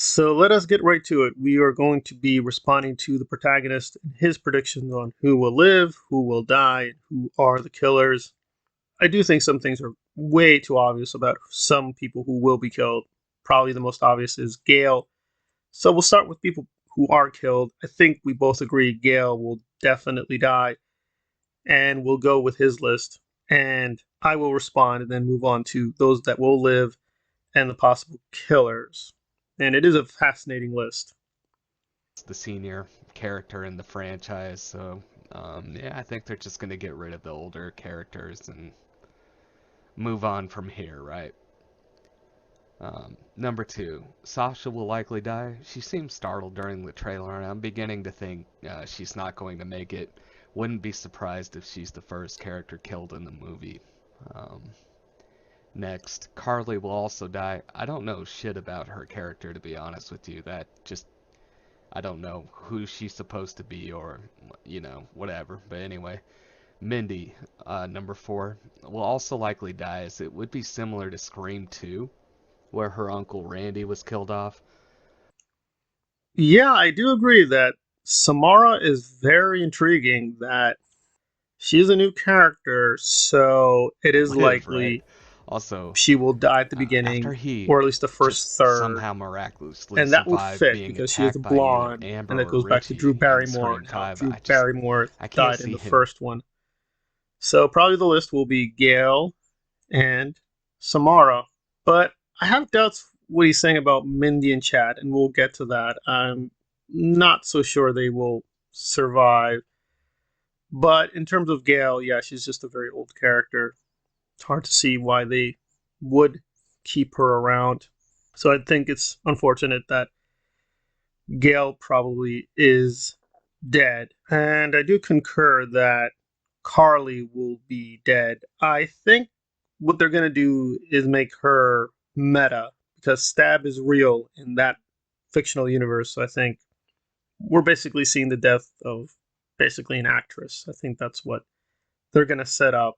So let us get right to it. We are going to be responding to the protagonist and his predictions on who will live, who will die, who are the killers. I do think some things are way too obvious about some people who will be killed. Probably the most obvious is Gale. So we'll start with people who are killed. I think we both agree Gale will definitely die, and we'll go with his list. And I will respond and then move on to those that will live and the possible killers. And it is a fascinating list. It's the senior character in the franchise, so yeah, I think they're just gonna get rid of the older characters and move on from here, right? Number two, Sasha will likely die. She seemed startled during the trailer, and I'm beginning to think she's not going to make it. Wouldn't be surprised if she's the first character killed in the movie. Um, Next, Carly will also die. I don't know shit about her character, to be honest with you. That just I don't know who she's supposed to be or, whatever. But anyway, Mindy, number four, will also likely die as it would be similar to Scream 2, where her uncle Randy was killed off. Yeah, I do agree that Samara is very intriguing, that she's a new character, so it is Live, right? likely Also, she will die at the after beginning, he or at least the just first third. somehow miraculously And that would survived fit being because she is a attacked by either blonde, Amber and that or goes back to Drew Richie in Barrymore Scream and how 5, Drew Barrymore I can't died in see the him. first one. So probably the list will be Gale and Samara. But I have doubts what he's saying about Mindy and Chad, and we'll get to that. I'm not so sure they will survive. But in terms of Gale, yeah, she's just a very old character. It's hard to see why they would keep her around. So I think it's unfortunate that Gale probably is dead. And I do concur that Carly will be dead. I think what they're going to do is make her meta because Stab is real in that fictional universe. So I think we're basically seeing the death of basically an actress. I think that's what they're going to set up.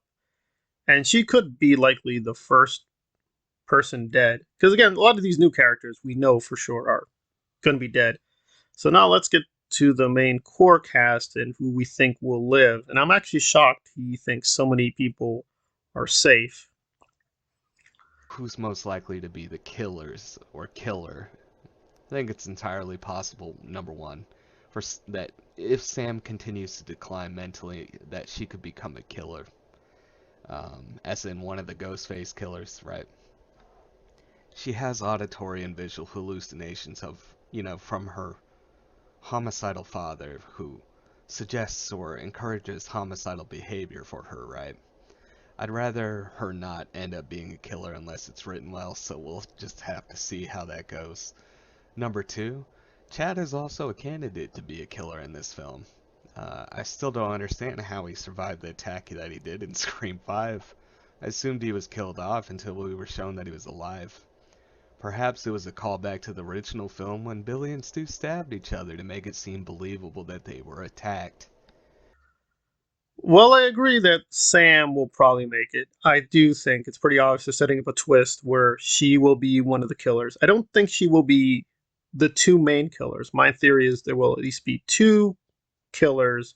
And she could be likely the first person dead. Because again, a lot of these new characters we know for sure are going to be dead. So now let's get to the main core cast and who we think will live. And I'm actually shocked he thinks so many people are safe. Who's most likely to be the killers or killer? I think it's entirely possible, number one, that if Sam continues to decline mentally, that she could become a killer, as in one of the Ghostface killers, right? She has auditory and visual hallucinations from her homicidal father who suggests or encourages homicidal behavior for her, right? I'd rather her not end up being a killer unless it's written well, so we'll just have to see how that goes. Number two, Chad is also a candidate to be a killer in this film. I still don't understand how he survived the attack that he did in Scream 5. I assumed he was killed off until we were shown that he was alive. Perhaps it was a callback to the original film when Billy and Stu stabbed each other to make it seem believable that they were attacked. Well, I agree that Sam will probably make it. I do think it's pretty obvious they're setting up a twist where she will be one of the killers. I don't think she will be the two main killers. My theory is there will at least be two killers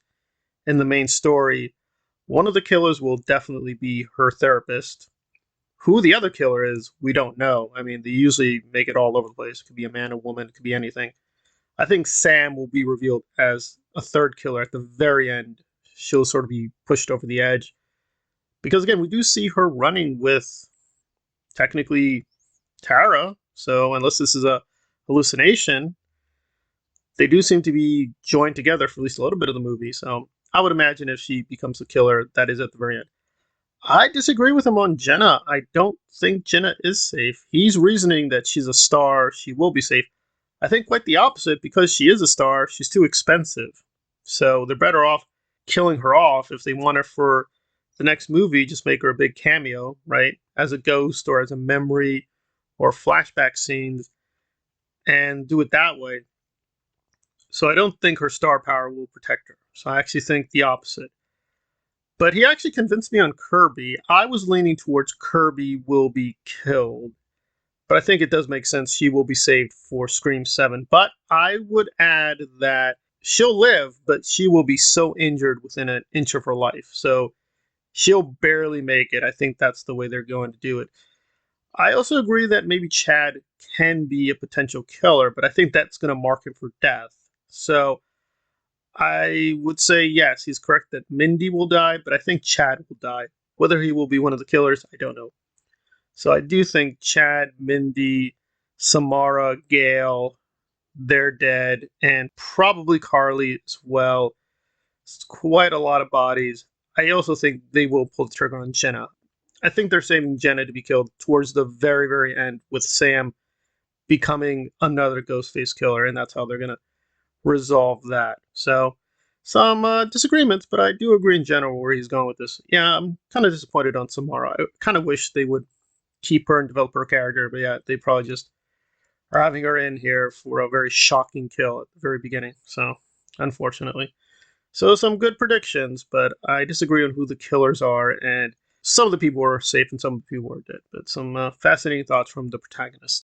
in the main story. One of the killers will definitely be her therapist. Who the other killer is, we don't know. I mean, they usually make it all over the place. It could be a man, a woman, it could be anything. I think Sam will be revealed as a third killer at the very end. She'll sort of be pushed over the edge. Because again, we do see her running with technically Tara. So unless this is a hallucination, they do seem to be joined together for at least a little bit of the movie. So I would imagine if she becomes the killer, that is at the very end. I disagree with him on Jenna. I don't think Jenna is safe. He's reasoning that she's a star, she will be safe. I think quite the opposite, because she is a star, she's too expensive. So they're better off killing her off if they want her for the next movie, just make her a big cameo, right? As a ghost or as a memory or flashback scenes and do it that way. So I don't think her star power will protect her. So I actually think the opposite. But he actually convinced me on Kirby. I was leaning towards Kirby will be killed. But I think it does make sense she will be saved for Scream 7. But I would add that she'll live, but she will be so injured within an inch of her life. So she'll barely make it. I think that's the way they're going to do it. I also agree that maybe Chad can be a potential killer, but I think that's going to mark him for death. So I would say yes, he's correct that Mindy will die, but I think Chad will die. Whether he will be one of the killers, I don't know. So I do think Chad, Mindy, Samara, Gale, they're dead, and probably Carly as well. It's quite a lot of bodies. I also think they will pull the trigger on Jenna. I think they're saving Jenna to be killed towards the very, very end, with Sam becoming another Ghostface killer, and that's how they're gonna resolve that. So some disagreements, but I do agree in general where he's going with this. Yeah, I'm kind of disappointed on Samara. I kind of wish they would keep her and develop her character, but yeah, they probably just are having her in here for a very shocking kill at the very beginning. So unfortunately. So some good predictions, but I disagree on who the killers are, and some of the people are safe and some of the people are dead. But some fascinating thoughts from the protagonist.